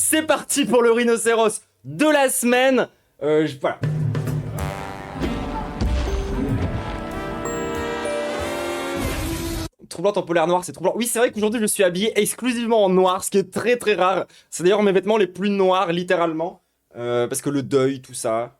C'est parti pour le rhinocéros de la semaine. Voilà. Troublante en polaire noir, c'est troublant. Oui, c'est vrai qu'aujourd'hui je suis habillé exclusivement en noir, ce qui est très très rare. C'est d'ailleurs mes vêtements les plus noirs, littéralement. Parce que le deuil, tout ça.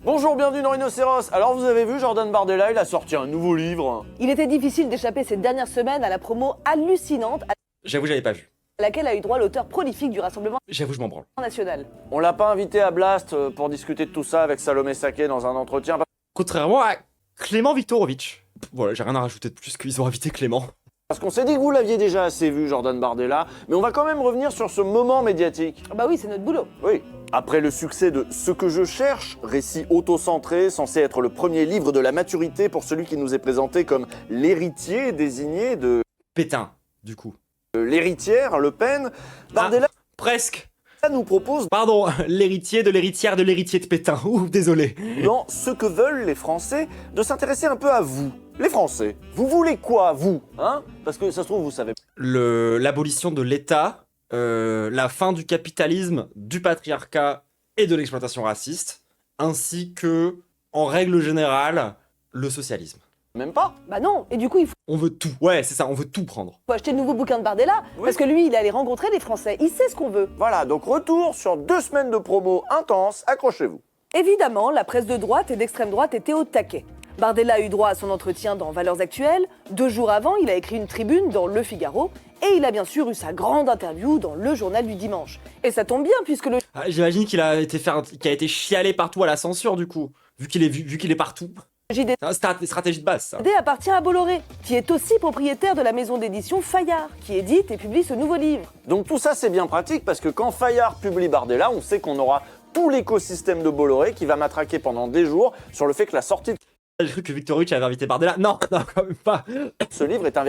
Bonjour, bienvenue dans Rhinocéros. Alors vous avez vu, Jordan Bardella, il a sorti un nouveau livre. Il était difficile d'échapper ces dernières semaines à la promo hallucinante J'avoue, j'avais pas vu. à laquelle a eu droit l'auteur prolifique du Rassemblement J'avoue, je m'en branle. national. On l'a pas invité à Blast pour discuter de tout ça avec Salomé Saké dans un entretien. Contrairement à Clément Viktorovitch. Voilà, j'ai rien à rajouter de plus qu'ils ont invité Clément. Parce qu'on s'est dit que vous l'aviez déjà assez vu, Jordan Bardella, mais on va quand même revenir sur ce moment médiatique. Bah oui, c'est notre boulot. Oui. Après le succès de Ce que je cherche, récit auto-centré, censé être le premier livre de la maturité pour celui qui nous est présenté comme l'héritier désigné de Pétain, du coup. l'héritière Le Pen, Bardella Presque. nous propose Pardon, l'héritier de l'héritière de l'héritier de Pétain. Ouh, désolé. dans Ce que veulent les Français de s'intéresser un peu à vous, les Français. Vous voulez quoi, vous, hein? Parce que ça se trouve, vous savez. L'abolition de l'État, la fin du capitalisme, du patriarcat et de l'exploitation raciste, ainsi que, en règle générale, le socialisme. Même pas. Bah non, et du coup, il faut On veut tout. Ouais, c'est ça, on veut tout prendre. acheter le nouveau bouquin de Bardella, Oui. parce que lui, il est allé rencontrer les Français, il sait ce qu'on veut. Voilà, donc retour sur 2 semaines de promo intense, accrochez-vous. Évidemment, la presse de droite et d'extrême droite était au taquet. Bardella a eu droit à son entretien dans Valeurs Actuelles. 2 jours avant, il a écrit une tribune dans Le Figaro. Et il a bien sûr eu sa grande interview dans le journal du dimanche. Et ça tombe bien puisque le Ah, j'imagine qu'il a été chialé partout à la censure, du coup. Vu qu'il est partout. JDD C'est une stratégie de base, ça. appartient à Bolloré, qui est aussi propriétaire de la maison d'édition Fayard, qui édite et publie ce nouveau livre. Donc tout ça, c'est bien pratique parce que quand Fayard publie Bardella, on sait qu'on aura tout l'écosystème de Bolloré qui va matraquer pendant des jours sur le fait que la sortie de J'ai cru que Viktorovitch avait invité Bardella. Non, non, quand même pas. ce livre est un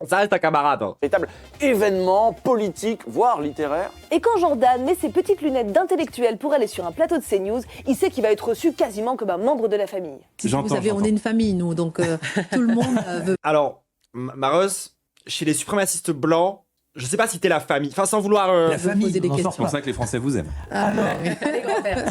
Ça reste un camarade. Hein. véritable événement politique, voire littéraire. Et quand Jordan met ses petites lunettes d'intellectuel pour aller sur un plateau de CNews, il sait qu'il va être reçu quasiment comme un membre de la famille. Vous savez, on est une famille, nous, donc tout le monde veut. Alors, Maros, chez les suprémacistes blancs, je sais pas si t'es la famille. Enfin, sans vouloir. La famille, poser des non, questions. c'est pour ça que les Français vous aiment. Ah, Les grands-pères.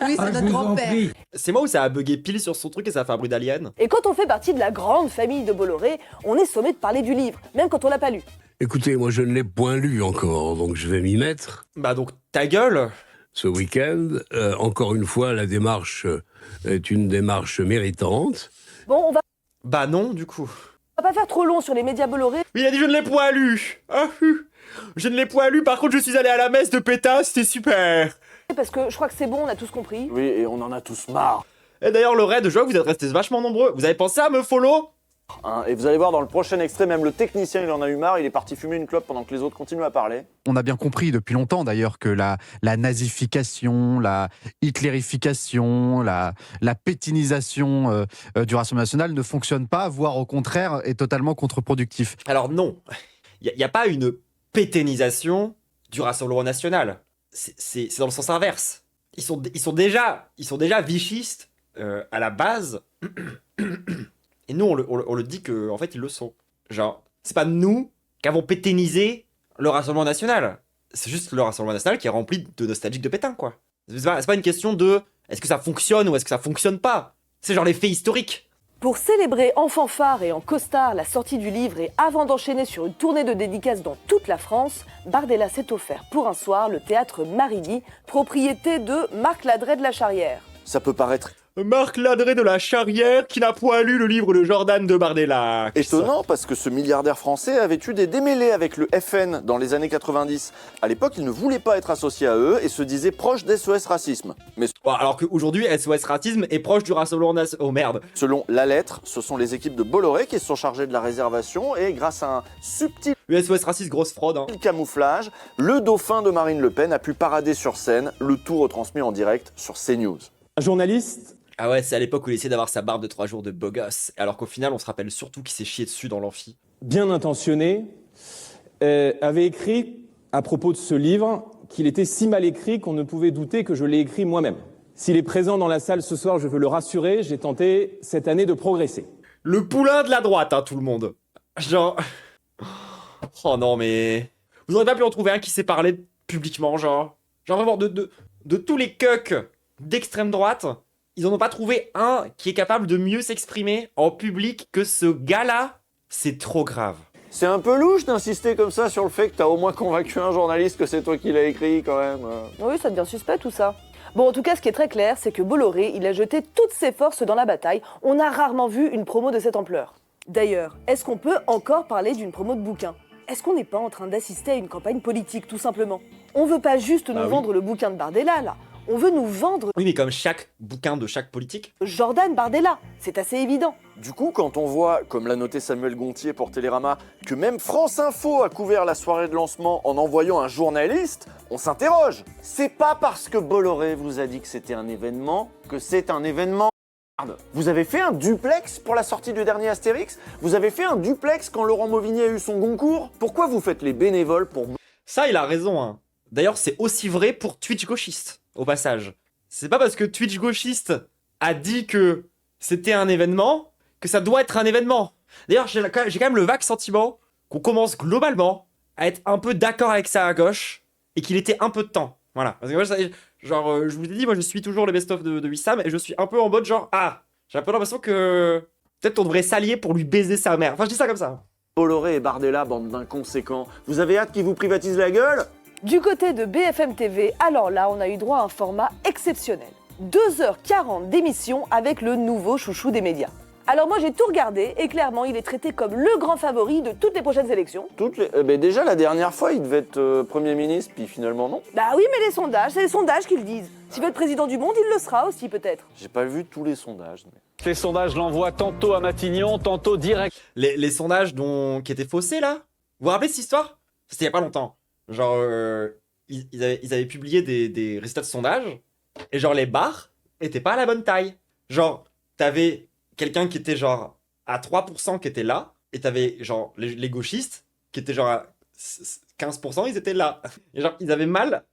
oui, c'est notre grand-père. C'est moi où ça a bugué pile sur son truc et ça a fait un bruit d'alien. Et quand on fait partie de la grande famille de Bolloré, on est sommé de parler du livre, même quand on l'a pas lu. Écoutez, moi je ne l'ai point lu encore, donc je vais m'y mettre Bah donc, ta gueule. ce week-end. Encore une fois, la démarche est une démarche méritante. Bon, on va Bah non, du coup. pas faire trop long sur les médias Bolloré. Mais il a dit je ne l'ai point lu. Ah, je ne l'ai point lu, par contre je suis allé à la messe de Pétain, c'était super. Parce que je crois que c'est bon, on a tous compris. Oui, et on en a tous marre. Et d'ailleurs, le raid, je vois que vous êtes restés vachement nombreux. Vous avez pensé à me follow? Hein. Et vous allez voir dans le prochain extrait, même le technicien, il en a eu marre, il est parti fumer une clope pendant que les autres continuent à parler. On a bien compris depuis longtemps d'ailleurs que la nazification, la hitlérification, la pétinisation du Rassemblement national ne fonctionne pas, voire au contraire est totalement contre-productif. Alors non, il n'y a pas une péténisation du Rassemblement national. C'est dans le sens inverse. Ils sont déjà vichistes à la base. Et nous, on le dit que en fait, ils le sont. Genre, c'est pas nous qui avons péténisé le Rassemblement national. C'est juste le Rassemblement national qui est rempli de nostalgiques de Pétain, quoi. C'est pas une question de est-ce que ça fonctionne ou est-ce que ça fonctionne pas. C'est genre les faits historiques. Pour célébrer en fanfare et en costard la sortie du livre et avant d'enchaîner sur une tournée de dédicaces dans toute la France, Bardella s'est offert pour un soir le théâtre Marigny, propriété de Marc Ladret de la Charrière. Ça peut paraître Marc Ladret de la Charrière qui n'a point lu le livre de Jordan de Bardella. étonnant parce que ce milliardaire français avait eu des démêlés avec le FN dans les années 90. À l'époque, il ne voulait pas être associé à eux et se disait proche d'SOS Racisme. Mais Bon, alors qu'aujourd'hui, SOS Racisme est proche du Rassemblement national. Oh merde. selon La Lettre, ce sont les équipes de Bolloré qui se sont chargées de la réservation et grâce à un subtil Le SOS Racisme, grosse fraude. Hein. camouflage, le dauphin de Marine Le Pen a pu parader sur scène, le tout retransmis en direct sur CNews. Un journaliste Ah ouais, c'est à l'époque où il essayait d'avoir sa barbe de 3 jours de beau gosse. Alors qu'au final, on se rappelle surtout qu'il s'est chié dessus dans l'amphi. bien intentionné avait écrit à propos de ce livre qu'il était si mal écrit qu'on ne pouvait douter que je l'ai écrit moi-même. S'il est présent dans la salle ce soir, je veux le rassurer, j'ai tenté cette année de progresser. Le poulain de la droite, hein, tout le monde. Genre... Oh non, mais... Vous auriez pas pu en trouver un qui s'est parlé publiquement, genre vraiment de tous les cucks d'extrême droite, ils en ont pas trouvé un qui est capable de mieux s'exprimer en public que ce gars-là. C'est trop grave. C'est un peu louche d'insister comme ça sur le fait que t'as au moins convaincu un journaliste que c'est toi qui l'as écrit quand même. Oui, ça devient suspect tout ça. Bon, en tout cas, ce qui est très clair, c'est que Bolloré, il a jeté toutes ses forces dans la bataille. On a rarement vu une promo de cette ampleur. D'ailleurs, est-ce qu'on peut encore parler d'une promo de bouquin ? Est-ce qu'on n'est pas en train d'assister à une campagne politique, tout simplement ? On veut pas juste nous vendre le bouquin de Bardella, là. On veut nous vendre Oui, mais comme chaque bouquin de chaque politique. Jordan Bardella. C'est assez évident. Du coup, quand on voit, comme l'a noté Samuel Gontier pour Télérama, que même France Info a couvert la soirée de lancement en envoyant un journaliste, on s'interroge. C'est pas parce que Bolloré vous a dit que c'était un événement que c'est un événement. Vous avez fait un duplex pour la sortie du dernier Astérix ? Vous avez fait un duplex quand Laurent Mauvigny a eu son Goncourt ? Pourquoi vous faites les bénévoles pour... Ça, il a raison, hein. D'ailleurs, c'est aussi vrai pour Twitch gauchiste, au passage. C'est pas parce que Twitch gauchiste a dit que c'était un événement que ça doit être un événement. D'ailleurs, j'ai quand même le vague sentiment qu'on commence globalement à être un peu d'accord avec ça à gauche et qu'il était un peu de temps. Voilà. Parce que moi, je vous ai dit, moi je suis toujours les best-of de Wissam et je suis un peu en mode genre, j'ai un peu l'impression que peut-être on devrait s'allier pour lui baiser sa mère. Enfin, je dis ça comme ça. Bolloré et Bardella, bande d'inconséquents. Vous avez hâte qu'ils vous privatisent la gueule ? Du côté de BFM TV, alors là, on a eu droit à un format exceptionnel. 2h40 d'émission avec le nouveau chouchou des médias. Alors moi j'ai tout regardé et clairement il est traité comme le grand favori de toutes les prochaines élections. Déjà la dernière fois il devait être Premier ministre, puis finalement non. Bah oui mais les sondages, c'est les sondages qui le disent. S'il veut être président du monde, il le sera aussi peut-être. J'ai pas vu tous les sondages. Les sondages l'envoient tantôt à Matignon, tantôt direct. Les sondages qui étaient faussés là. Vous vous rappelez cette histoire ? C'était il y a pas longtemps. Genre ils avaient publié des résultats de sondage et genre les barres étaient pas à la bonne taille. Genre t'avais quelqu'un qui était genre à 3% qui était là, et t'avais genre les gauchistes qui étaient genre à 15%, ils étaient là. Et genre ils avaient mal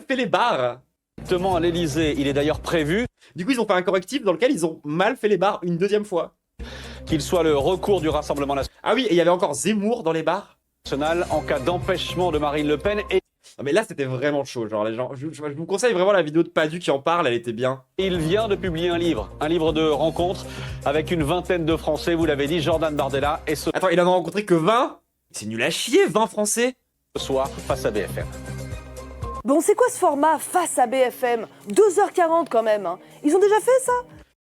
fait les barres. Exactement à l'Elysée, il est d'ailleurs prévu. Du coup ils ont fait un correctif dans lequel ils ont mal fait les barres une deuxième fois. Qu'il soit le recours du Rassemblement Ah oui, et il y avait encore Zemmour dans les barres. National en cas d'empêchement de Marine Le Pen et... Non mais là c'était vraiment chaud, genre les gens, je vous conseille vraiment la vidéo de Padu qui en parle, elle était bien. Il vient de publier un livre de rencontres avec une vingtaine de Français, vous l'avez dit, Jordan Bardella et ce... Attends, il en a rencontré que 20 ? C'est nul à chier, 20 Français. Ce soir, face à BFM. Bon c'est quoi ce format face à BFM ? 2h40 quand même, hein. Ils ont déjà fait ça ?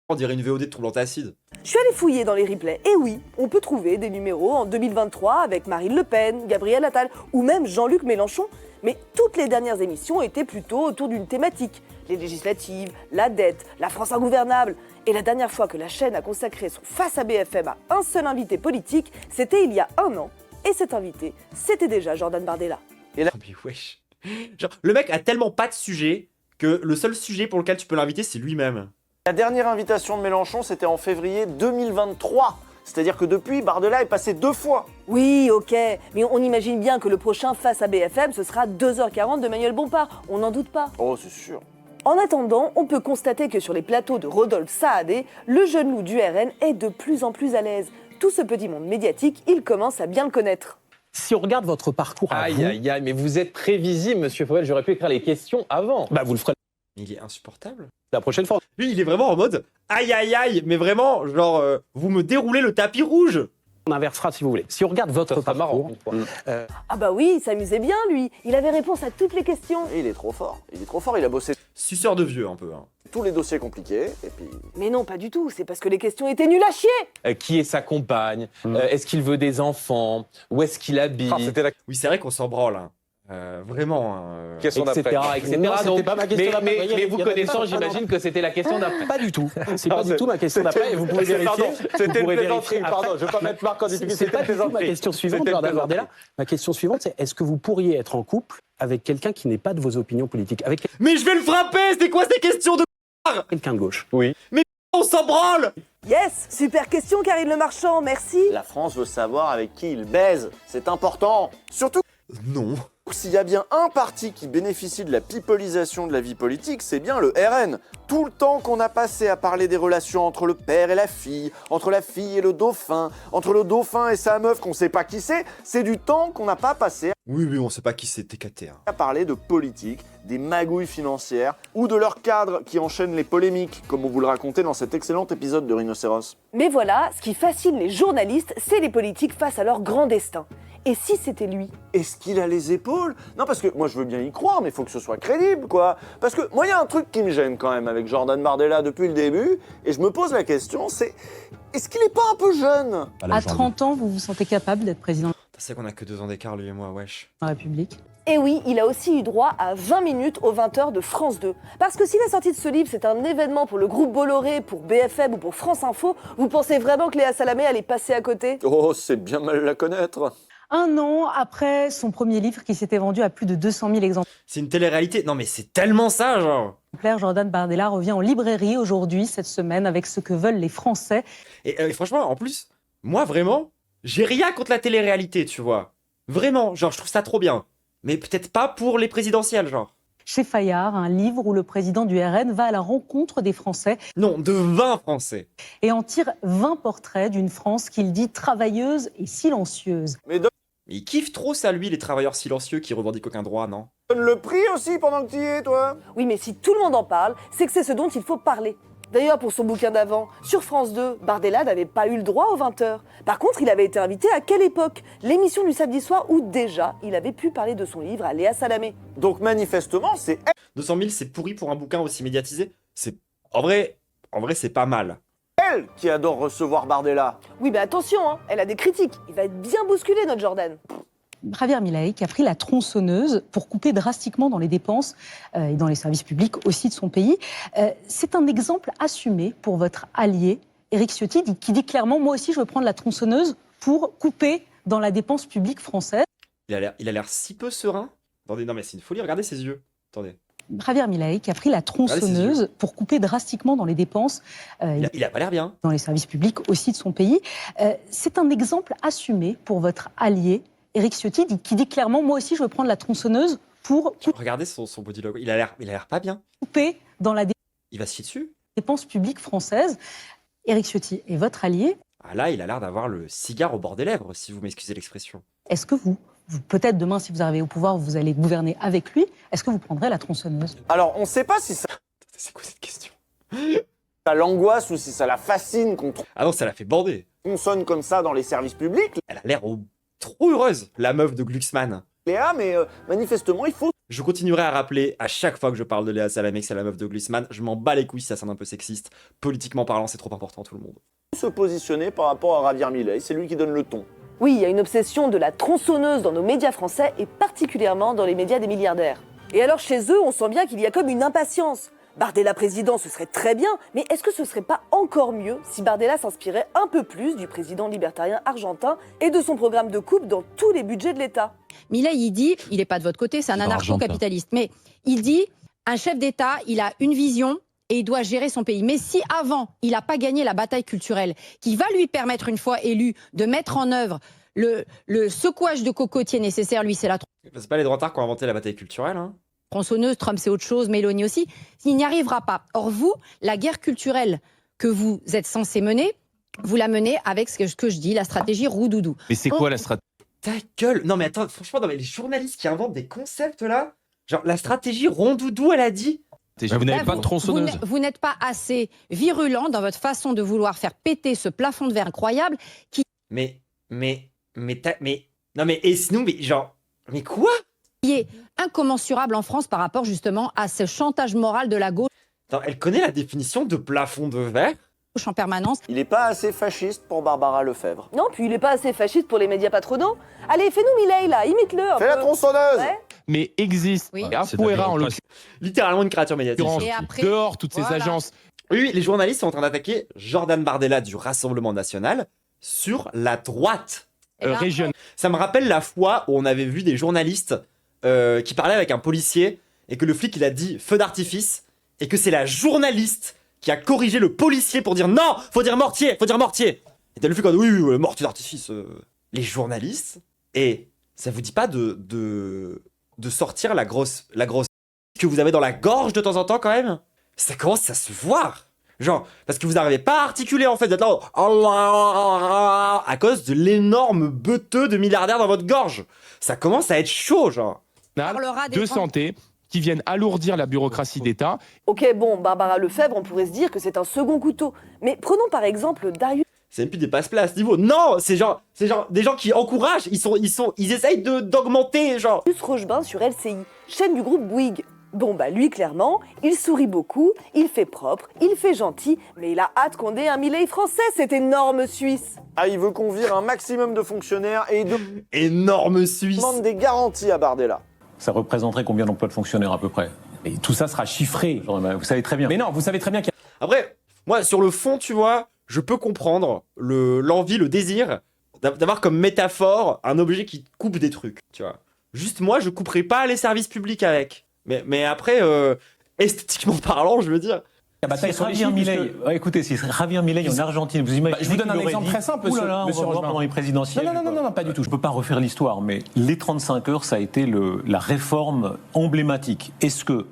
On dirait une VOD de Troublante Acide. Je suis allée fouiller dans les replays, et oui, on peut trouver des numéros en 2023 avec Marine Le Pen, Gabriel Attal ou même Jean-Luc Mélenchon, mais toutes les dernières émissions étaient plutôt autour d'une thématique. Les législatives, la dette, la France ingouvernable. Et la dernière fois que la chaîne a consacré son face à BFM à un seul invité politique, c'était il y a 1 an. Et cet invité, c'était déjà Jordan Bardella. Et là... Oh mais wesh. Genre, le mec a tellement pas de sujet que le seul sujet pour lequel tu peux l'inviter, c'est lui-même. La dernière invitation de Mélenchon, c'était en février 2023. C'est-à-dire que depuis, Bardella est passé 2 fois. Oui, ok, mais on imagine bien que le prochain face à BFM, ce sera 2h40 de Manuel Bompard, on n'en doute pas. Oh, c'est sûr. En attendant, on peut constater que sur les plateaux de Rodolphe Saadé, le jeune loup du RN est de plus en plus à l'aise. Tout ce petit monde médiatique, il commence à bien le connaître. Si on regarde votre parcours à vous... Aïe, mais vous êtes prévisible, monsieur Fauvel, j'aurais pu écrire les questions avant. Bah vous le ferez Il est insupportable. la prochaine fois. Lui, il est vraiment en mode aïe, mais vraiment, genre, vous me déroulez le tapis rouge. On inversera si vous voulez. Si on regarde votre parcours... Ah bah oui, il s'amusait bien lui, il avait réponse à toutes les questions. Et il est trop fort. Il a bossé Suceur de vieux, un peu. Hein. tous les dossiers compliqués, et puis... Mais non, pas du tout, c'est parce que les questions étaient nulles à chier. Qui est sa compagne Est-ce qu'il veut des enfants Où est-ce qu'il habite Oui, c'est vrai qu'on s'en branle. Hein. Vraiment. Question d'après. Etc. Non, Donc, c'était pas ma question d'après. mais vous connaissant, j'imagine que c'était la question d'après. Pas du tout. C'est pas du tout ma question d'après. Et vous pouvez vérifier. C'était une plaisanterie, pardon. Je ne veux pas mettre Marc en difficulté. C'est pas du tout ma question suivante, Jordan Bardella. Ma question suivante, c'est est-ce que vous pourriez être en couple avec quelqu'un qui n'est pas de vos opinions politiques, avec Mais je vais le frapper. C'est quoi ces questions de quelqu'un de gauche? Oui. Mais on s'en branle. Yes, super question Karine Le Marchand, merci. La France veut savoir avec qui il baise, c'est important. Surtout... Non. S'il y a bien un parti qui bénéficie de la pipolisation de la vie politique, c'est bien le RN. Tout le temps qu'on a passé à parler des relations entre le père et la fille, entre la fille et le dauphin, entre le dauphin et sa meuf qu'on sait pas qui c'est du temps qu'on n'a pas passé Oui, on sait pas qui c'est, TKT. Hein. à parler de politique, des magouilles financières ou de leurs cadres qui enchaînent les polémiques, comme on vous le racontait dans cet excellent épisode de Rhinocéros. Mais voilà, ce qui fascine les journalistes, c'est les politiques face à leur grand destin. Et si c'était lui? Est-ce qu'il a les épaules? Non, parce que moi je veux bien y croire, mais il faut que ce soit crédible, quoi. Parce que moi, il y a un truc qui me gêne quand même avec Jordan Bardella depuis le début, et je me pose la question, c'est est-ce qu'il est pas un peu jeune? À 30 ans, vous vous sentez capable d'être président de C'est qu'on a que 2 ans d'écart, lui et moi, wesh. la République? Et oui, il a aussi eu droit à 20 minutes aux 20h de France 2. Parce que si la sortie de ce livre, c'est un événement pour le groupe Bolloré, pour BFM ou pour France Info, vous pensez vraiment que Léa Salamé allait passer à côté? Oh, c'est bien mal la connaître. 1 an après son premier livre qui s'était vendu à plus de 200 000 exemplaires, C'est une télé-réalité. Non, mais c'est tellement ça, genre. Jordan Bardella revient en librairie aujourd'hui, cette semaine, avec Ce que veulent les Français. Et franchement, en plus, moi, vraiment, j'ai rien contre la télé-réalité, tu vois. Vraiment, genre, je trouve ça trop bien. Mais peut-être pas pour les présidentielles, genre. Chez Fayard, un livre où le président du RN va à la rencontre des Français Non, de 20 Français. et en tire 20 portraits d'une France qu'il dit travailleuse et silencieuse. Mais Il kiffe trop ça, lui, les travailleurs silencieux qui revendiquent aucun droit, non? donne le prix aussi pendant que tu y es, toi. Oui, mais si tout le monde en parle, c'est que c'est ce dont il faut parler. D'ailleurs, pour son bouquin d'avant, sur France 2, Bardella n'avait pas eu le droit aux 20h. Par contre, il avait été invité à quelle époque? L'émission du samedi soir où déjà il avait pu parler de son livre à Léa Salamé. Donc manifestement, c'est 200 000, c'est pourri pour un bouquin aussi médiatisé. C'est en vrai, c'est pas mal. elle qui adore recevoir Bardella. Oui, mais attention, hein, elle a des critiques. Il va être bien bousculé, notre Jordan. Javier Milei qui a pris la tronçonneuse pour couper drastiquement dans les dépenses et dans les services publics aussi de son pays. C'est un exemple assumé pour votre allié, Éric Ciotti, qui dit clairement « Moi aussi, je veux prendre la tronçonneuse pour couper dans la dépense publique française ». Il a l'air si peu serein. Attendez, non mais c'est une folie, regardez ses yeux. Attendez. Javier Milei qui a pris la tronçonneuse pour couper drastiquement dans les dépenses Il a pas l'air bien. dans les services publics aussi de son pays. C'est un exemple assumé pour votre allié, Éric Ciotti, qui dit clairement « Moi aussi, je veux prendre la tronçonneuse pour Regardez son body logo. Il a l'air pas bien. couper dans la Il va se chier dessus. dépense publique française ». Éric Ciotti est votre allié. Ah là, il a l'air d'avoir le cigare au bord des lèvres, si vous m'excusez l'expression. Est-ce que vous, peut-être demain, si vous arrivez au pouvoir, vous allez gouverner avec lui, est-ce que vous prendrez la tronçonneuse? Alors, on sait pas si ça C'est quoi cette question? l'angoisse ou si ça la fascine qu'on Ah non, ça l'a fait bander. tronçonne comme ça dans les services publics, Elle a l'air trop heureuse, la meuf de Glucksmann. Léa, mais manifestement, il faut Je continuerai à rappeler à chaque fois que je parle de Léa Salamé que c'est la meuf de Glucksmann. Je m'en bats les couilles si ça sonne un peu sexiste. Politiquement parlant, c'est trop important, tout le monde. se positionner par rapport à Javier Milei. C'est lui qui donne le ton. Oui, il y a une obsession de la tronçonneuse dans nos médias français et particulièrement dans les médias des milliardaires. Et alors chez eux, on sent bien qu'il y a comme une impatience. Bardella président, ce serait très bien, mais est-ce que ce serait pas encore mieux si Bardella s'inspirait un peu plus du président libertarien argentin et de son programme de coupe dans tous les budgets de l'État? Milei, il dit, il n'est pas de votre côté, c'est un anarcho-capitaliste, mais il dit, un chef d'État, il a une vision et il doit gérer son pays. Mais si avant, il n'a pas gagné la bataille culturelle, qui va lui permettre, une fois élu, de mettre en œuvre le secouage de cocotier nécessaire, lui, c'est la C'est pas les droitards qui ont inventé la bataille culturelle, hein. tronçonneuse, Trump c'est autre chose, Mélanie aussi, il n'y arrivera pas. Or vous, la guerre culturelle que vous êtes censé mener, vous la menez avec ce que je dis, la stratégie roue-doudou. Mais c'est quoi la stratégie? Ta gueule. Non mais attends, franchement, non mais les journalistes qui inventent des concepts là, genre la stratégie rondoudou, elle a dit. Vous n'avez pas de tronçonneuse. Vous n'êtes pas assez virulent dans votre façon de vouloir faire péter ce plafond de verre incroyable qui... Non mais, et sinon, mais genre, mais quoi? Qui est incommensurable en France par rapport justement à ce chantage moral de la gauche. Attends, elle connaît la définition de plafond de verre? En permanence. Il n'est pas assez fasciste pour Barbara Lefebvre. Non, puis il n'est pas assez fasciste pour les médias patronaux. Allez, fais-nous Milei là, imite-le un Fais la peu. tronçonneuse. Ouais. Mais existe. Oui. Afuera en l'occurrence. Littéralement une créature médiatique. Et après, Dehors, toutes ces voilà. agences. Oui, les journalistes sont en train d'attaquer Jordan Bardella du Rassemblement National sur la droite. Eh ben, Régionale. Ça me rappelle la fois où on avait vu des journalistes qui parlaient avec un policier et que le flic il a dit feu d'artifice et que c'est la journaliste qui a corrigé le policier pour dire non, faut dire mortier, faut dire mortier. Et t'as le flic qui a dit oui, mortier d'artifice. Les journalistes, et ça vous dit pas de de sortir la grosse que vous avez dans la gorge de temps en temps quand même. Ça commence à se voir. Genre, parce que vous n'arrivez pas à articuler en fait, d'être là à cause de l'énorme beuteux de milliardaires dans votre gorge. Ça commence à être chaud, genre. De santé qui viennent alourdir la bureaucratie d'État. Ok, bon, Barbara Lefebvre, on pourrait se dire que c'est un second couteau. Mais prenons par exemple Darius C'est même plus des passe-plats à ce niveau. Non, c'est genre des gens qui encouragent, ils essayent d'augmenter, genre. Rochebain sur LCI, chaîne du groupe Bouygues. Bon bah lui clairement, il sourit beaucoup, il fait propre, il fait gentil, mais il a hâte qu'on ait un Milei français, cet énorme Suisse. Ah, il veut qu'on vire un maximum de fonctionnaires et énorme Suisse. Demande des garanties à Bardella. Ça représenterait combien d'emplois de fonctionnaires à peu près? Et tout ça sera chiffré, vous savez très bien. Mais non, vous savez très bien qu'il y a... Après, moi sur le fond, tu vois, je peux comprendre l'envie, le désir d'avoir comme métaphore un objet qui coupe des trucs, tu vois. Juste moi, je couperai pas les services publics avec. Mais après, esthétiquement parlant, je veux dire... La bataille sur Javier Milei. Écoutez, si Javier Milei en Argentine, vous imaginez... je vous donne un exemple très simple, monsieur Rochebain. Pendant les présidentielles. Non, pas du tout. Je ne peux pas refaire l'histoire, mais les 35 heures, ça a été la réforme emblématique. Est-ce que,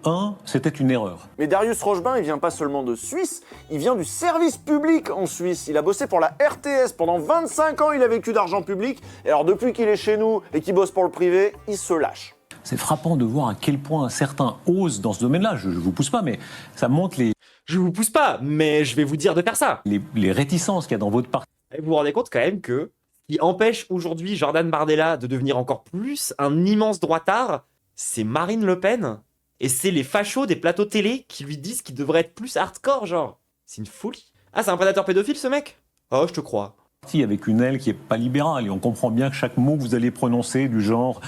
c'était une erreur? Mais Darius Rochebain, il vient pas seulement de Suisse, il vient du service public en Suisse. Il a bossé pour la RTS. Pendant 25 ans, il a vécu d'argent public. Et alors, depuis qu'il est chez nous et qu'il bosse pour le privé, il se lâche. C'est frappant de voir à quel point certains osent dans ce domaine-là. Je ne vous pousse pas, mais ça montre les... Je vous pousse pas, mais je vais vous dire de faire ça. Les réticences qu'il y a dans votre parti. Et vous vous rendez compte quand même que ce qui empêche aujourd'hui Jordan Bardella de devenir encore plus un immense droitard, c'est Marine Le Pen. Et c'est les fachos des plateaux télé qui lui disent qu'il devrait être plus hardcore, genre. C'est une folie. Ah, c'est un prédateur pédophile, ce mec? Oh, je te crois. Avec une aile qui n'est pas libérale, et on comprend bien que chaque mot que vous allez prononcer, du genre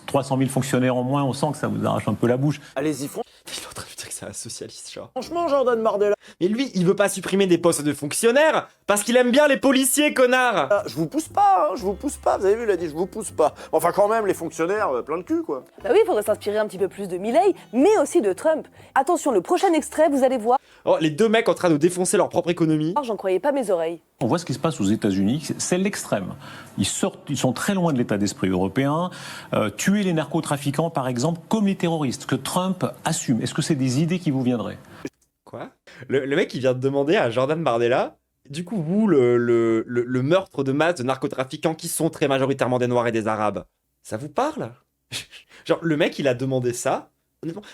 300 000 fonctionnaires en moins, on sent que ça vous arrache un peu la bouche. Allez-y, Il est en train de dire que c'est un socialiste, genre. Franchement, Jordan Bardella. Mais lui, il veut pas supprimer des postes de fonctionnaires parce qu'il aime bien les policiers, connard. Je vous pousse pas, je vous pousse pas. Vous avez vu, il a dit je vous pousse pas. Enfin, quand même, les fonctionnaires, plein de cul, quoi. Bah oui, il faudrait s'inspirer un petit peu plus de Milei, mais aussi de Trump. Attention, le prochain extrait, vous allez voir. Oh, les deux mecs en train de défoncer leur propre économie. J'en croyais pas mes oreilles. On voit ce qui se passe aux États-Unis, c'est l'extrême. Ils sont très loin de l'état d'esprit européen. Tuer les narcotrafiquants, par exemple, comme les terroristes, que Trump assume. Est-ce que c'est des idées qui vous viendraient? Quoi? Le mec, il vient de demander à Jordan Bardella, du coup, vous, le meurtre de masse de narcotrafiquants qui sont très majoritairement des Noirs et des Arabes, ça vous parle? Genre, le mec, il a demandé ça.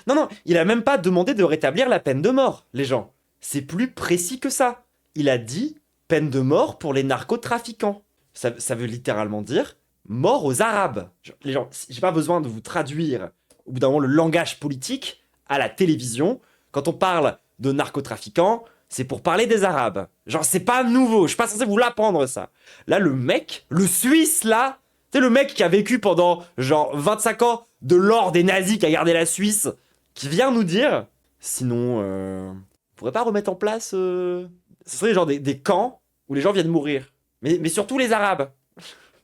Non, il a même pas demandé de rétablir la peine de mort, les gens. C'est plus précis que ça. Il a dit peine de mort pour les narcotrafiquants. Ça veut littéralement dire mort aux Arabes. Les gens, j'ai pas besoin de vous traduire au bout d'un moment le langage politique à la télévision. Quand on parle de narcotrafiquants, c'est pour parler des Arabes. Genre, c'est pas nouveau, je suis pas censé vous l'apprendre ça. Là, le mec, le Suisse là, c'est le mec qui a vécu pendant genre 25 ans de l'or des nazis, qui a gardé la Suisse, qui vient nous dire, sinon, on pourrait pas remettre en place, ce serait genre des camps où les gens viennent mourir. Mais surtout les Arabes.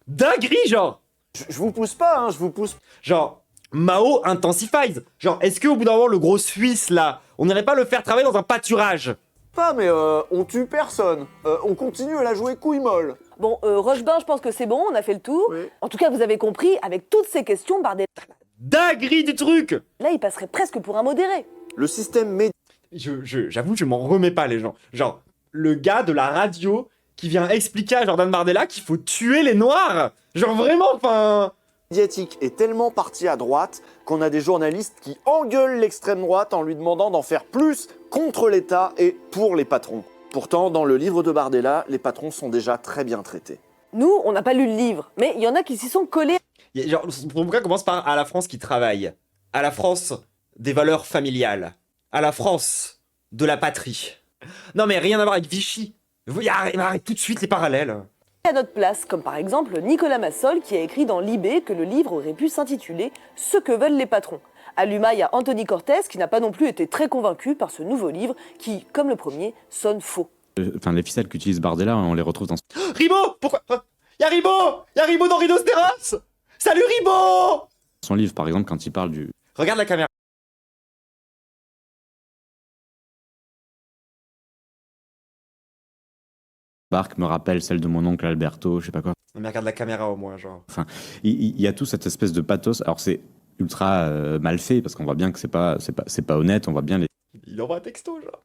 Dinguerie, genre. Je vous pousse pas, je vous pousse. Genre, Mao intensifies. Genre, est-ce qu'au bout d'un moment, le gros Suisse, là, on n'irait pas le faire travailler dans un pâturage? Pas, mais on tue personne. On continue à la jouer couille molle. Bon, Rochebain, je pense que c'est bon, on a fait le tour. Oui. En tout cas, vous avez compris, avec toutes ces questions, Bardella... Dinguerie du truc. Là, il passerait presque pour un modéré. Le système médiatique... J'avoue, je m'en remets pas, les gens. Genre, le gars de la radio qui vient expliquer à Jordan Bardella qu'il faut tuer les Noirs. Genre, vraiment, enfin... médiatique est tellement parti à droite qu'on a des journalistes qui engueulent l'extrême droite en lui demandant d'en faire plus contre l'État et pour les patrons. Pourtant, dans le livre de Bardella, les patrons sont déjà très bien traités. Nous, on n'a pas lu le livre, mais il y en a qui s'y sont collés. Genre, son bouquin commence par « À la France qui travaille »,« À la France des valeurs familiales »,« À la France de la patrie ». Non mais rien à voir avec Vichy. Arrête tout de suite les parallèles. À notre place, comme par exemple Nicolas Massol qui a écrit dans Libé que le livre aurait pu s'intituler « Ce que veulent les patrons ». À l'UMA, il y a Anthony Cortez qui n'a pas non plus été très convaincu par ce nouveau livre qui, comme le premier, sonne faux. Enfin, les ficelles qu'utilise Bardella, on les retrouve dans... Ribot! Pourquoi? Y'a Ribot! Y'a Ribot dans Rhinocéros! Salut Ribot! Son livre, par exemple, quand il parle du... Regarde la caméra. Barque me rappelle celle de mon oncle Alberto, je sais pas quoi. Mais regarde la caméra au moins, genre. Enfin, il y a tout cette espèce de pathos. Alors c'est ultra mal fait, parce qu'on voit bien que c'est pas honnête, on voit bien Il envoie un texto, genre.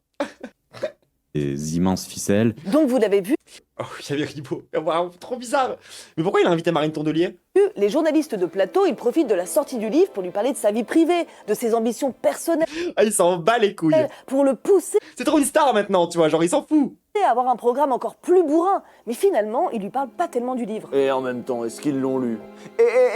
les immenses ficelles. Donc vous l'avez vu, Oh, Xavier Ribaud. Wow, trop bizarre. Mais pourquoi il a invité Marine Tondelier? les journalistes de plateau, ils profitent de la sortie du livre pour lui parler de sa vie privée, de ses ambitions personnelles, Ah, il s'en bat les couilles. pour le pousser C'est trop une star maintenant, tu vois, genre il s'en fout. à avoir un programme encore plus bourrin. Mais finalement, il lui parle pas tellement du livre. Et en même temps, est-ce qu'ils l'ont lu?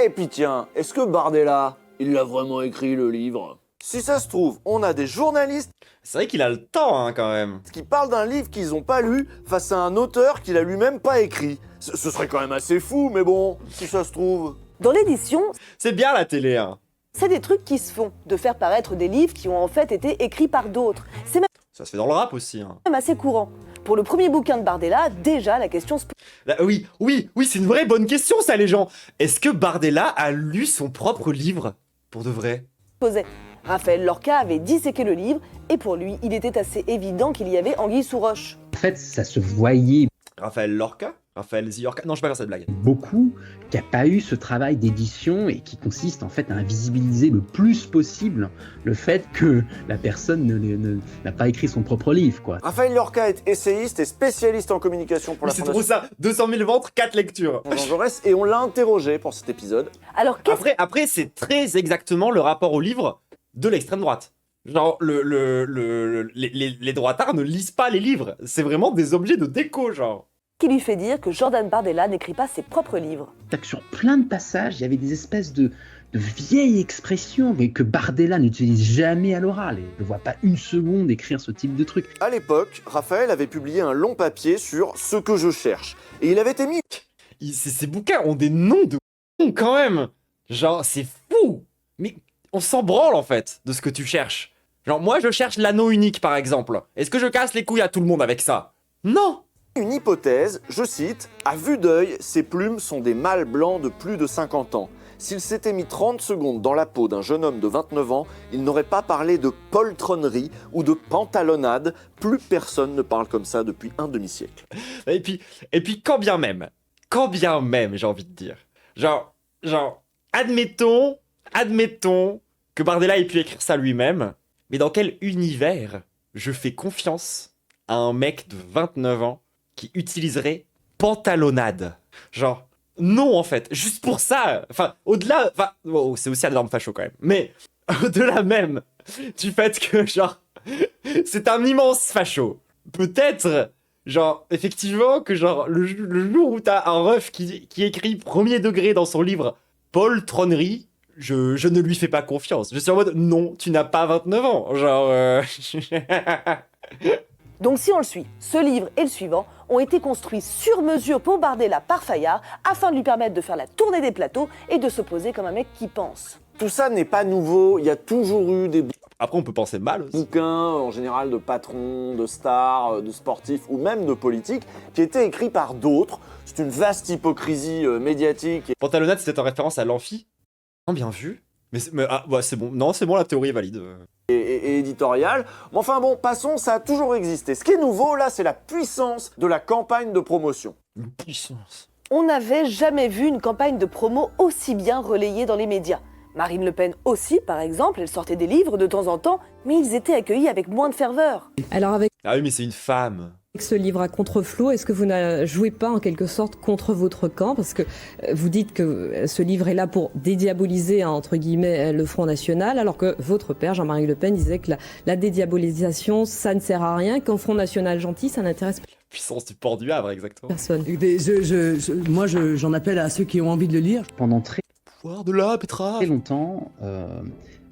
Et puis tiens, est-ce que Bardella, il l'a vraiment écrit le livre? Si ça se trouve, on a des journalistes C'est vrai qu'il a le temps, hein, quand même. qui parlent d'un livre qu'ils ont pas lu face à un auteur qu'il a lui-même pas écrit. Ce serait quand même assez fou, mais bon, si ça se trouve... Dans l'édition, C'est bien la télé, hein. c'est des trucs qui se font, de faire paraître des livres qui ont en fait été écrits par d'autres. C'est Ça se fait dans le rap aussi, hein. même assez courant. Pour le premier bouquin de Bardella, déjà la question se Là, oui, c'est une vraie bonne question, ça, les gens. Est-ce que Bardella a lu son propre livre? Pour de vrai? posait. Raphaël Lorca avait disséqué le livre, et pour lui, il était assez évident qu'il y avait anguille sous roche. En fait, ça se voyait Raphaël Lorca? Raphaël Ziorca? Non, je vais pas faire cette blague. beaucoup qu'il n'y a pas eu ce travail d'édition et qui consiste en fait à invisibiliser le plus possible le fait que la personne n'a pas écrit son propre livre, quoi. Raphaël Lorca est essayiste et spécialiste en communication pour la C'est trop Fondation ça, 200 000 ventes, 4 lectures. Jean Jaurès, et on l'a interrogé pour cet épisode. Alors Après, c'est très exactement le rapport au livre de l'extrême droite. Genre, les droitards ne lisent pas les livres. C'est vraiment des objets de déco, genre. qui lui fait dire que Jordan Bardella n'écrit pas ses propres livres. Sur plein de passages, il y avait des espèces de vieilles expressions mais que Bardella n'utilise jamais à l'oral. Et je ne vois pas une seconde écrire ce type de truc. À l'époque, Raphaël avait publié un long papier sur ce que je cherche. Et il avait émis... Ces bouquins ont des noms de cons, quand même. Genre, c'est fou. Mais on s'en branle, en fait, de ce que tu cherches. Genre, moi, je cherche l'anneau unique, par exemple. Est-ce que je casse les couilles à tout le monde avec ça? Non. Une hypothèse, je cite, « À vue d'œil, ces plumes sont des mâles blancs de plus de 50 ans. S'il s'était mis 30 secondes dans la peau d'un jeune homme de 29 ans, il n'aurait pas parlé de poltronnerie ou de pantalonnade. Plus personne ne parle comme ça depuis un demi-siècle. » Et puis quand bien même, j'ai envie de dire. Genre, admettons que Bardella ait pu écrire ça lui-même, mais dans quel univers je fais confiance à un mec de 29 ans qui utiliserait pantalonnade? Genre, non, en fait, juste pour ça, enfin, au-delà, enfin, oh, c'est aussi un énorme facho quand même, mais au-delà même du fait que, genre, c'est un immense facho. Peut-être, genre, effectivement, que, genre, le jour où t'as un ref qui écrit premier degré dans son livre poltronnerie, je ne lui fais pas confiance. Je suis en mode, non, tu n'as pas 29 ans, genre... Donc si on le suit, ce livre et le suivant ont été construits sur mesure pour Bardella par Fayard afin de lui permettre de faire la tournée des plateaux et de se poser comme un mec qui pense. Tout ça n'est pas nouveau, il y a toujours eu des Après, on peut penser mal aussi. bouquins, en général de patrons, de stars, de sportifs ou même de politiques, qui étaient écrits par d'autres. C'est une vaste hypocrisie médiatique. Pantalonnade, c'était en référence à l'amphi. Non, bien vu. C'est bon. Non, c'est bon, la théorie est valide. Et éditoriale. Mais enfin bon, passons, ça a toujours existé. Ce qui est nouveau, là, c'est la puissance de la campagne de promotion. Une puissance. On n'avait jamais vu une campagne de promo aussi bien relayée dans les médias. Marine Le Pen aussi, par exemple, elle sortait des livres de temps en temps, mais ils étaient accueillis avec moins de ferveur. Alors avec Ah oui, mais c'est une femme. ce livre à contre-flot, est-ce que vous ne jouez pas en quelque sorte contre votre camp? Parce que vous dites que ce livre est là pour dédiaboliser, entre guillemets, le Front National, alors que votre père, Jean-Marie Le Pen, disait que la dédiabolisation, ça ne sert à rien, qu'un Front National gentil, ça n'intéresse Puissance du port du Havre, exactement. personne. Moi, j'en appelle à ceux qui ont envie de le lire. Pendant très Pouvoir de la Petra. très longtemps,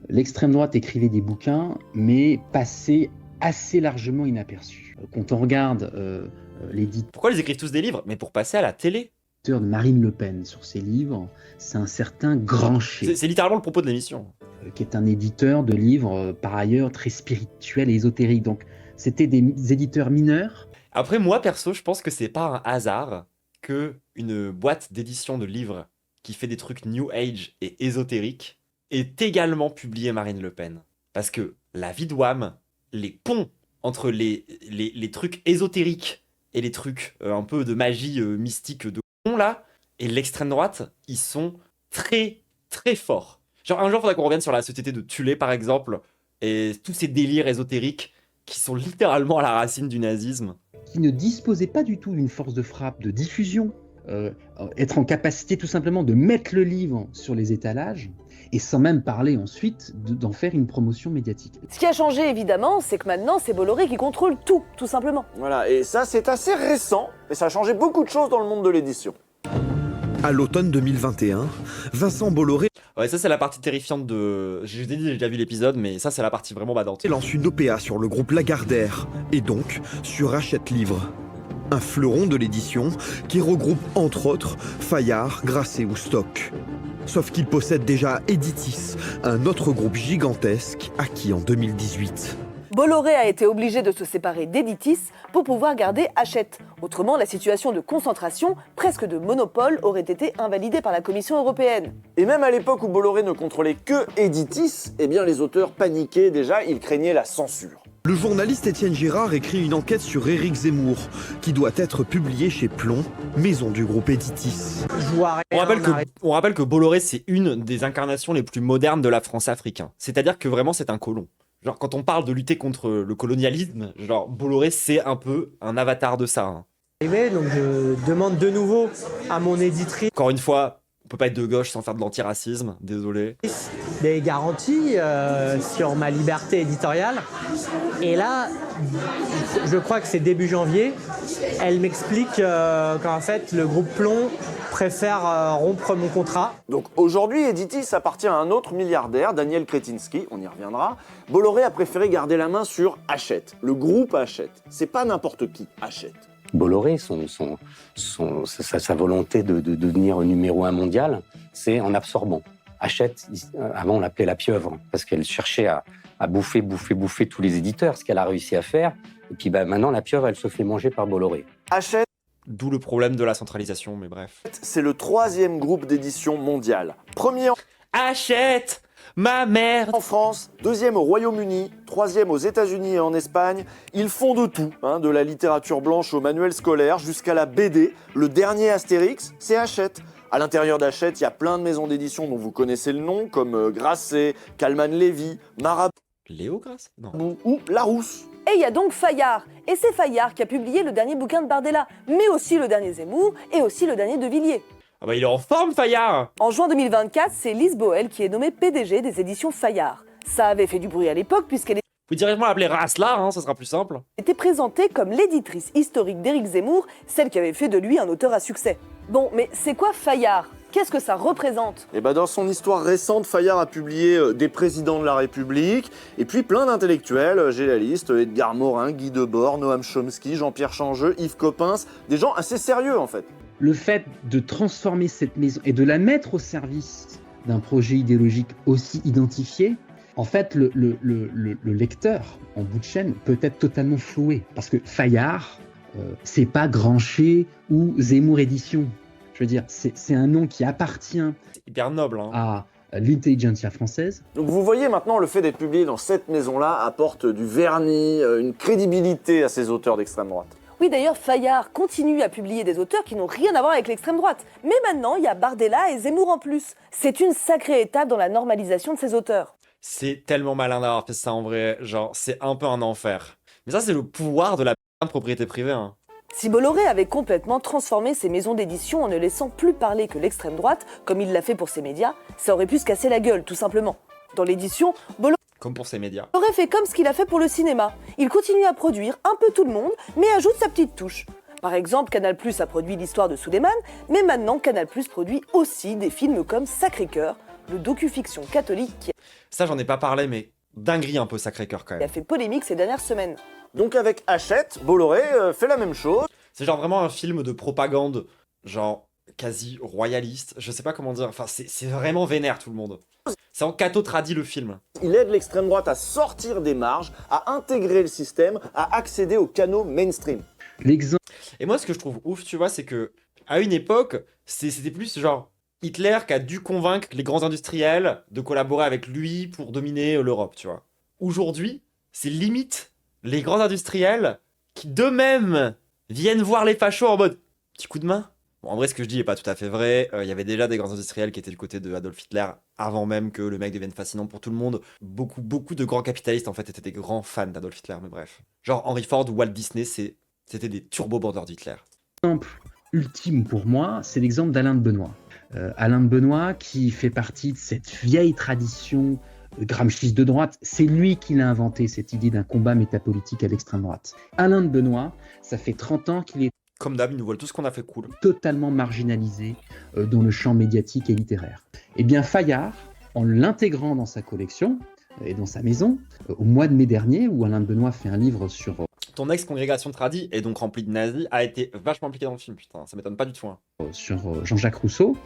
l'extrême droite écrivait des bouquins, mais passait assez largement inaperçus. Quand on regarde l'éditeur Pourquoi ils écrivent tous des livres? Mais pour passer à la télé. de Marine Le Pen sur ses livres, c'est un certain Grancher, C'est littéralement le propos de l'émission. qui est un éditeur de livres par ailleurs très spirituels et ésotériques. Donc c'était des éditeurs mineurs. Après, moi, perso, je pense que c'est pas un hasard que une boîte d'édition de livres qui fait des trucs New Age et ésotériques ait également publié Marine Le Pen. Parce que la vie de Wham, les ponts entre les trucs ésotériques et les trucs un peu de magie mystique de con là, et l'extrême droite, ils sont très très forts. Genre, un jour, il faudrait qu'on revienne sur la société de Thulé, par exemple, et tous ces délires ésotériques qui sont littéralement à la racine du nazisme. Qui ne disposait pas du tout d'une force de frappe, de diffusion, être en capacité tout simplement de mettre le livre sur les étalages, et sans même parler ensuite d'en faire une promotion médiatique. Ce qui a changé évidemment, c'est que maintenant c'est Bolloré qui contrôle tout simplement. Voilà, et ça c'est assez récent, mais ça a changé beaucoup de choses dans le monde de l'édition. À l'automne 2021, Vincent Bolloré... Ouais, ça c'est la partie terrifiante de... Je t'ai dit, j'ai déjà vu l'épisode, mais ça c'est la partie vraiment badante. lance une OPA sur le groupe Lagardère, et donc sur Hachette Livres. Un fleuron de l'édition qui regroupe entre autres Fayard, Grasset ou Stock. Sauf qu'il possède déjà Editis, un autre groupe gigantesque acquis en 2018. Bolloré a été obligé de se séparer d'Editis pour pouvoir garder Hachette. Autrement, la situation de concentration, presque de monopole, aurait été invalidée par la Commission européenne. Et même à l'époque où Bolloré ne contrôlait que Editis, eh bien les auteurs paniquaient déjà, ils craignaient la censure. Le journaliste Étienne Girard écrit une enquête sur Éric Zemmour, qui doit être publiée chez Plomb, maison du groupe Editis. On rappelle que Bolloré, c'est une des incarnations les plus modernes de la France africaine. C'est-à-dire que vraiment, c'est un colon. Genre, quand on parle de lutter contre le colonialisme, genre, Bolloré, c'est un peu un avatar de ça. Hein. Donc je demande de nouveau à mon éditrice... Encore une fois, on peut pas être de gauche sans faire de l'antiracisme, désolé. Des garanties sur ma liberté éditoriale. Et là, je crois que c'est début janvier, elle m'explique qu'en fait, le groupe Plomb préfère rompre mon contrat. Donc aujourd'hui, Editis appartient à un autre milliardaire, Daniel Kretinsky, on y reviendra. Bolloré a préféré garder la main sur Hachette, le groupe Hachette. C'est pas n'importe qui, Hachette. Bolloré, sa volonté de devenir numéro 1 mondial, c'est en absorbant. Hachette, avant on l'appelait la pieuvre, parce qu'elle cherchait à bouffer tous les éditeurs, ce qu'elle a réussi à faire. Et puis maintenant, la pieuvre, elle se fait manger par Bolloré. Hachette, d'où le problème de la centralisation, mais bref. C'est le 3e groupe d'édition mondial. Premier en... Hachette, ma mère. En France, 2e au Royaume-Uni, 3e aux États-Unis et en Espagne. Ils font de tout, de la littérature blanche au manuel scolaire jusqu'à la BD. Le dernier Astérix, c'est Hachette. À l'intérieur d'Hachette, il y a plein de maisons d'édition dont vous connaissez le nom, comme Grasset, Calman Levy, Marabout, Léo Grasset non. Ou Larousse. Et il y a donc Fayard. Et c'est Fayard qui a publié le dernier bouquin de Bardella, mais aussi le dernier Zemmour et aussi le dernier de Villiers. Ah bah il est en forme, Fayard. En juin 2024, c'est Lise Boel qui est nommée PDG des éditions Fayard. Ça avait fait du bruit à l'époque puisqu'elle Vous pouvez directement l'appeler Raslar, hein, ça sera plus simple. était présentée comme l'éditrice historique d'Éric Zemmour, celle qui avait fait de lui un auteur à succès. Bon, mais c'est quoi Fayard? Qu'est-ce que ça représente? Et dans son histoire récente, Fayard a publié des présidents de la République, et puis plein d'intellectuels, j'ai la liste, Edgar Morin, Guy Debord, Noam Chomsky, Jean-Pierre Changeux, Yves Coppens, des gens assez sérieux en fait. Le fait de transformer cette maison et de la mettre au service d'un projet idéologique aussi identifié, en fait, le lecteur, en bout de chaîne, peut être totalement floué. Parce que Fayard, c'est pas Grancher ou Zemmour Édition. Je veux dire, c'est un nom qui appartient hyper noble, hein. À l'intelligentsia française. Donc vous voyez maintenant, le fait d'être publié dans cette maison-là apporte du vernis, une crédibilité à ces auteurs d'extrême droite. Oui, d'ailleurs, Fayard continue à publier des auteurs qui n'ont rien à voir avec l'extrême droite. Mais maintenant, il y a Bardella et Zemmour en plus. C'est une sacrée étape dans la normalisation de ces auteurs. C'est tellement malin d'avoir fait ça en vrai, genre c'est un peu un enfer. Mais ça c'est le pouvoir de la propriété privée. Hein. Si Bolloré avait complètement transformé ses maisons d'édition en ne laissant plus parler que l'extrême droite, comme il l'a fait pour ses médias, ça aurait pu se casser la gueule, tout simplement. Dans l'édition, Bolloré comme pour ses médias. Bolloré fait comme ce qu'il a fait pour le cinéma. Il continue à produire un peu tout le monde, mais ajoute sa petite touche. Par exemple, Canal+ a produit l'histoire de Souleymane, mais maintenant Canal+ produit aussi des films comme Sacré-Cœur, le docu-fiction catholique qui ça j'en ai pas parlé, mais dinguerie un peu Sacré-Cœur quand même. a fait polémique ces dernières semaines. Donc avec Hachette, Bolloré fait la même chose. C'est genre vraiment un film de propagande, genre quasi royaliste, je sais pas comment dire, enfin c'est vraiment vénère tout le monde. C'est en catho tradit le film. Il aide l'extrême droite à sortir des marges, à intégrer le système, à accéder aux canaux mainstream. L'exemple. Et moi ce que je trouve ouf, tu vois, c'est que à une époque, c'était plus genre Hitler qui a dû convaincre les grands industriels de collaborer avec lui pour dominer l'Europe, tu vois. Aujourd'hui, c'est limite les grands industriels qui d'eux-mêmes viennent voir les fachos en mode petit coup de main, Bon, en vrai, ce que je dis est pas tout à fait vrai. Il y avait déjà des grands industriels qui étaient du côté de Adolf Hitler avant même que le mec devienne fascinant pour tout le monde. Beaucoup de grands capitalistes, en fait, étaient des grands fans d'Adolf Hitler, mais bref. Genre Henry Ford ou Walt Disney, c'était des turbo-bandeurs d'Hitler. L'exemple ultime pour moi, c'est l'exemple d'Alain de Benoît. Alain de Benoît qui fait partie de cette vieille tradition gramsciiste de droite. C'est lui qui l'a inventé, cette idée d'un combat métapolitique à l'extrême droite. Alain de Benoît, ça fait 30 ans qu'il est comme d'hab, ils nous volent tout ce qu'on a fait cool. Totalement marginalisé dans le champ médiatique et littéraire. Eh bien, Fayard, en l'intégrant dans sa collection et dans sa maison, au mois de mai dernier, où Alain de Benoît fait un livre sur... Ton ex-congrégation de tradis, et donc remplie de nazis, a été vachement impliqué dans le film, putain, ça m'étonne pas du tout. Hein. Sur Jean-Jacques Rousseau.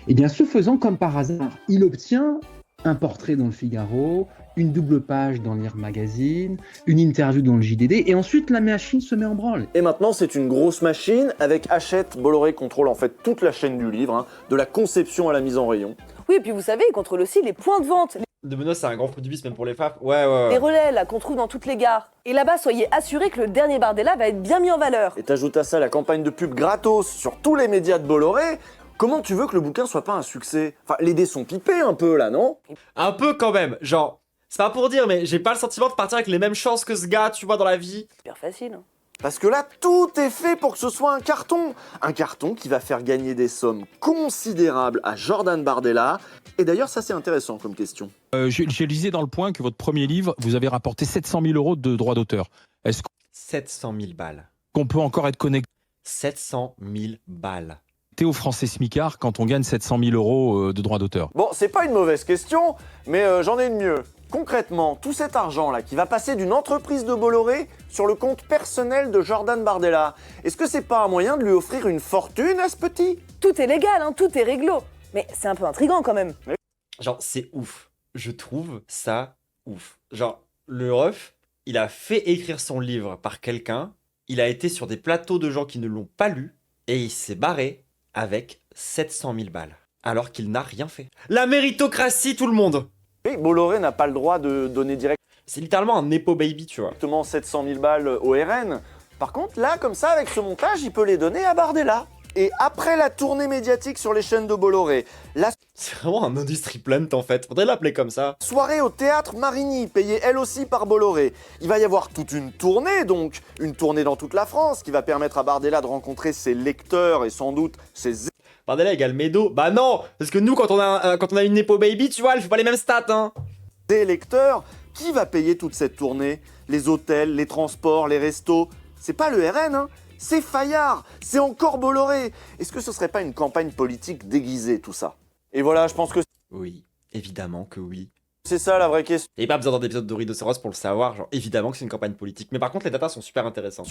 Eh bien, ce faisant, comme par hasard, il obtient un portrait dans le Figaro, une double page dans l'IR Magazine, une interview dans le JDD, et ensuite la machine se met en branle. Et maintenant, c'est une grosse machine avec Hachette. Bolloré contrôle en fait toute la chaîne du livre, hein, de la conception à la mise en rayon. Oui, et puis vous savez, il contrôle aussi les points de vente. De Benoît, c'est un grand produit même pour les femmes. Ouais. Les relais, là, qu'on trouve dans toutes les gares. Et là-bas, soyez assurés que le dernier Bardella va être bien mis en valeur. Et t'ajoutes à ça la campagne de pub gratos sur tous les médias de Bolloré. Comment tu veux que le bouquin soit pas un succès? Enfin, les dés sont pipés un peu, là, non? Un peu quand même, genre... C'est pas pour dire, mais j'ai pas le sentiment de partir avec les mêmes chances que ce gars, tu vois, dans la vie. Super facile. Parce que là, tout est fait pour que ce soit un carton. Un carton qui va faire gagner des sommes considérables à Jordan Bardella. Et d'ailleurs, ça, c'est intéressant comme question. Je lisais dans Le Point que votre premier livre, vous avez rapporté 700 000 € de droits d'auteur. Est-ce 700 000 balles. Qu'on peut encore être connecté 700 000 balles. Au français smicard quand on gagne 700 000 € de droits d'auteur? Bon, c'est pas une mauvaise question, mais j'en ai une mieux. Concrètement, tout cet argent-là qui va passer d'une entreprise de Bolloré sur le compte personnel de Jordan Bardella, est-ce que c'est pas un moyen de lui offrir une fortune à ce petit? Tout est légal, hein, tout est réglo. Mais c'est un peu intriguant quand même. Genre, c'est ouf. Je trouve ça ouf. Genre, le ref, il a fait écrire son livre par quelqu'un, il a été sur des plateaux de gens qui ne l'ont pas lu, et il s'est barré avec 700 000 balles. Alors qu'il n'a rien fait. La méritocratie, tout le monde! Oui, Bolloré n'a pas le droit de donner direct. C'est littéralement un Nepo Baby, tu vois. Directement 700 000 balles au RN. Par contre, là, comme ça, avec ce montage, il peut les donner à Bardella. Et après la tournée médiatique sur les chaînes de Bolloré, c'est vraiment un industry plant en fait, faudrait l'appeler comme ça. Soirée au théâtre Marigny, payée elle aussi par Bolloré. Il va y avoir toute une tournée donc, une tournée dans toute la France qui va permettre à Bardella de rencontrer ses lecteurs et sans doute ses... Bardella égale Médo? Bah non, parce que nous quand on a une Nepo Baby, tu vois, elle fait pas les mêmes stats hein. Des lecteurs, qui va payer toute cette tournée? Les hôtels, les transports, les restos? C'est pas le RN hein. C'est Fayard, c'est encore Bolloré. Est-ce que ce serait pas une campagne politique déguisée, tout ça? Et voilà, je pense que... Oui, évidemment que oui. C'est ça la vraie question. Et pas besoin d'un épisode de Rhinocéros pour le savoir, genre évidemment que c'est une campagne politique. Mais par contre, les datas sont super intéressantes.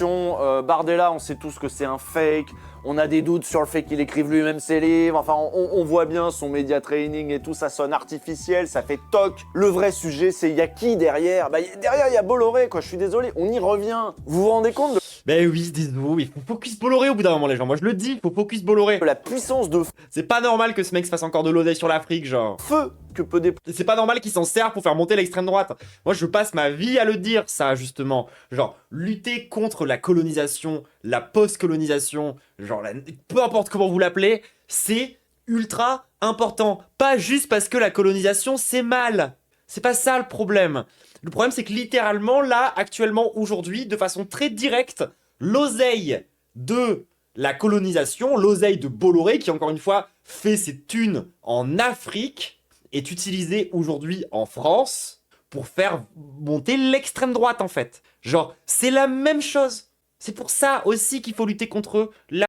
Bardella, on sait tous que c'est un fake. On a des doutes sur le fait qu'il écrive lui-même ses livres. Enfin, on voit bien son média training et tout, ça sonne artificiel, ça fait toc. Le vrai sujet, c'est il y a qui derrière? Bah derrière, il y a Bolloré, quoi. Je suis désolé, on y revient. Vous vous rendez compte de... Ben oui, désolé, il faut focus Bolloré au bout d'un moment, les gens. Moi, je le dis, il faut focus Bolloré. La puissance de... C'est pas normal que ce mec se fasse encore de l'oseille sur l'Afrique, genre. Feu que peut déployer. C'est pas normal qu'il s'en serve pour faire monter l'extrême droite. Moi, je passe ma vie à le dire, ça, justement. Genre, lutter contre la colonisation, la post-colonisation, genre, peu importe comment vous l'appelez, c'est ultra important. Pas juste parce que la colonisation, c'est mal. C'est pas ça le problème. Le problème, c'est que littéralement, là, actuellement, aujourd'hui, de façon très directe, l'oseille de la colonisation, l'oseille de Bolloré, qui encore une fois fait ses thunes en Afrique, est utilisé aujourd'hui en France pour faire monter l'extrême droite, en fait. Genre, c'est la même chose. C'est pour ça aussi qu'il faut lutter contre la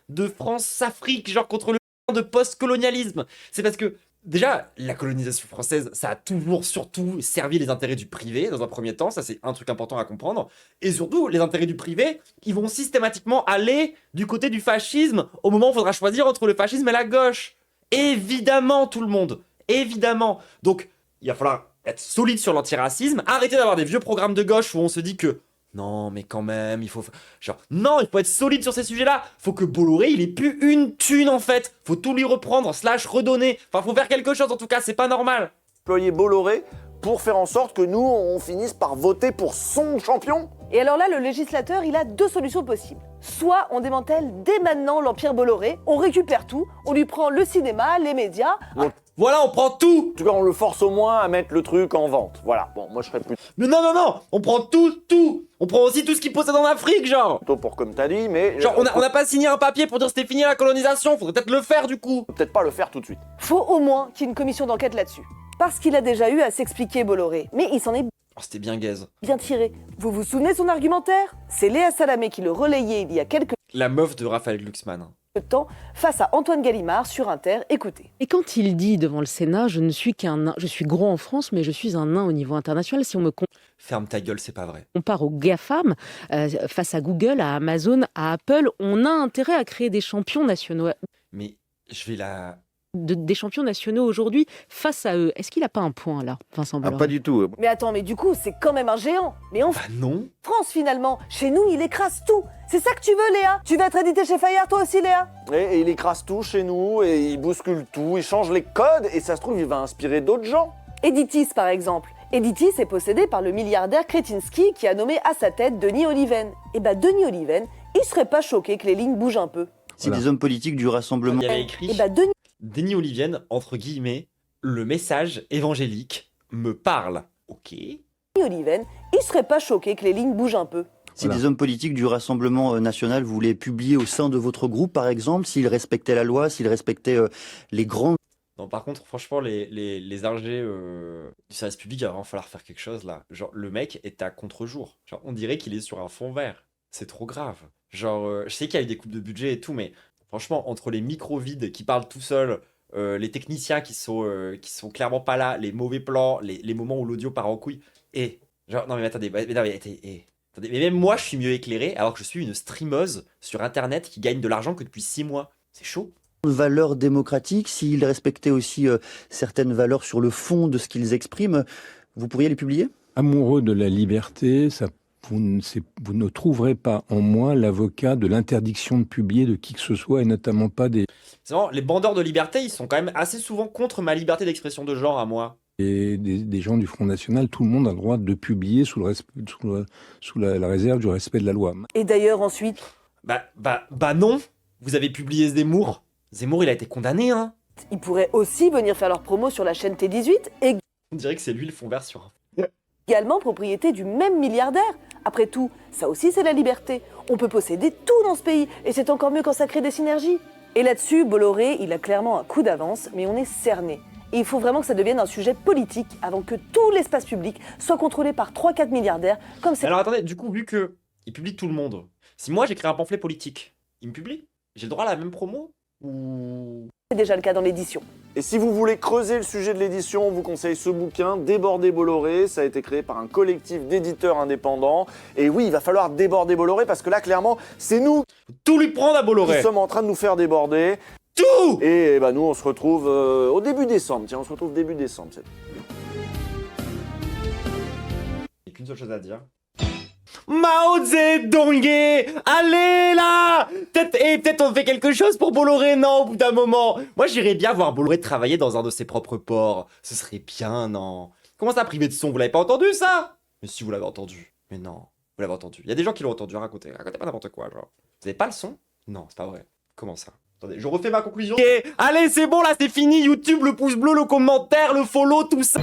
de France-Afrique, genre contre le de post-colonialisme. C'est parce que, déjà, la colonisation française, ça a toujours, surtout, servi les intérêts du privé, dans un premier temps, ça c'est un truc important à comprendre, et surtout, les intérêts du privé, ils vont systématiquement aller du côté du fascisme, au moment où il faudra choisir entre le fascisme et la gauche. Évidemment, tout le monde. Évidemment. Donc, il va falloir être solide sur l'antiracisme, arrêter d'avoir des vieux programmes de gauche où on se dit que non, mais quand même, il faut... Genre, non, il faut être solide sur ces sujets-là. Faut que Bolloré, il ait plus une thune, en fait. Faut tout lui reprendre, / redonner. Enfin, faut faire quelque chose, en tout cas, c'est pas normal. Employer Bolloré pour faire en sorte que nous, on finisse par voter pour son champion. Et alors là, le législateur, il a deux solutions possibles. Soit on démantèle dès maintenant l'Empire Bolloré, on récupère tout, on lui prend le cinéma, les médias... Voilà, on prend tout. En tout cas, on le force au moins à mettre le truc en vente. Voilà, bon, moi je serais plutôt Mais non, on prend tout. On prend aussi tout ce qu'il possède en Afrique, genre. pour comme t'as dit, mais... Genre, on n'a pas signé un papier pour dire que c'était fini la colonisation, faudrait peut-être le faire du coup. Peut-être pas le faire tout de suite. Faut au moins qu'il y ait une commission d'enquête là-dessus. Parce qu'il a déjà eu à s'expliquer Bolloré, mais il s'en est Oh, c'était bien gaze. bien tiré. Vous vous souvenez de son argumentaire? C'est Léa Salamé qui le relayait il y a quelques La meuf de Raphaël Glucksmann. temps face à Antoine Gallimard sur Inter. Écoutez. Et quand il dit devant le Sénat, je ne suis qu'un nain, je suis gros en France, mais je suis un nain au niveau international, si on me Ferme ta gueule, c'est pas vrai. compare aux GAFAM, face à Google, à Amazon, à Apple, on a intérêt à créer des champions nationaux. Mais je vais la... Des champions nationaux aujourd'hui face à eux. Est-ce qu'il n'a pas un point là, Vincent Bolloré? Pas du tout. Mais attends, mais du coup, c'est quand même un géant. Mais en non. France, finalement, chez nous, il écrase tout. C'est ça que tu veux, Léa? Tu vas être édité chez Fayard, toi aussi, Léa? Et il écrase tout chez nous, et il bouscule tout, il change les codes, et ça se trouve, il va inspirer d'autres gens. Editis, par exemple. Editis est possédé par le milliardaire Kretinsky qui a nommé à sa tête Denis Oliven. Et bah, Denis Oliven, il serait pas choqué que les lignes bougent un peu. Si des hommes politiques du Rassemblement... Il y avait écrit Et bah, Denis Oliven, entre guillemets, le message évangélique me parle. Ok. Denis Oliven, il serait pas choqué que les lignes bougent un peu. Si des hommes politiques du Rassemblement national voulaient publier au sein de votre groupe, par exemple, s'ils respectaient la loi, s'ils respectaient les grandes... Non, par contre, franchement, les RG du service public, il va vraiment falloir faire quelque chose là. Genre, le mec est à contre-jour. Genre, on dirait qu'il est sur un fond vert. C'est trop grave. Genre, je sais qu'il y a eu des coupes de budget et tout, mais franchement, entre les micros vides qui parlent tout seuls, les techniciens qui sont clairement pas là, les mauvais plans, les moments où l'audio part en couille, genre, non mais attendez, attendez, mais même moi, je suis mieux éclairé alors que je suis une streameuse sur Internet qui gagne de l'argent que depuis 6 mois. C'est chaud. valeurs démocratiques, s'ils respectaient aussi certaines valeurs sur le fond de ce qu'ils expriment, vous pourriez les publier? Amoureux de la liberté, vous ne trouverez pas en moi l'avocat de l'interdiction de publier de qui que ce soit, et notamment pas des... C'est vraiment, les bandeurs de liberté, ils sont quand même assez souvent contre ma liberté d'expression de genre à moi. Et des gens du Front National, tout le monde a le droit de publier sous la réserve du respect de la loi. Et d'ailleurs ensuite... Bah non. Vous avez publié Zemmour. Zemmour, il a été condamné, hein. Ils pourraient aussi venir faire leur promo sur la chaîne T18 et... On dirait que c'est lui le fond vert sur... également propriété du même milliardaire. Après tout, ça aussi c'est la liberté. On peut posséder tout dans ce pays, et c'est encore mieux quand ça crée des synergies. Et là-dessus, Bolloré, il a clairement un coup d'avance, mais on est cerné. Et il faut vraiment que ça devienne un sujet politique avant que tout l'espace public soit contrôlé par 3-4 milliardaires, comme c'est... Alors attendez, du coup, vu que il publie tout le monde, si moi j'écris un pamphlet politique, il me publie? J'ai le droit à la même promo? Ou... C'est déjà le cas dans l'édition. Et si vous voulez creuser le sujet de l'édition, on vous conseille ce bouquin, Déborder Bolloré. Ça a été créé par un collectif d'éditeurs indépendants. Et oui, il va falloir déborder Bolloré parce que là, clairement, c'est nous tout lui prendre à Bolloré qui sommes en train de nous faire déborder. Tout. Et bah, nous, on se retrouve au début décembre. Tiens, on se retrouve début décembre. Il n'y a qu'une seule chose à dire. Mao Zedong, allez là. Peut-être on fait quelque chose pour Bolloré, non, au bout d'un moment. Moi j'irais bien voir Bolloré travailler dans un de ses propres ports. Ce serait bien, non? Comment ça, privé de son? Vous l'avez pas entendu ça? Mais si, vous l'avez entendu. Mais non, vous l'avez entendu. Il y a des gens qui l'ont entendu, racontez pas n'importe quoi, genre. Vous avez pas le son? Non, c'est pas vrai. Comment ça? Attendez, je refais ma conclusion. Allez, c'est bon là, c'est fini. YouTube, le pouce bleu, le commentaire, le follow, tout ça.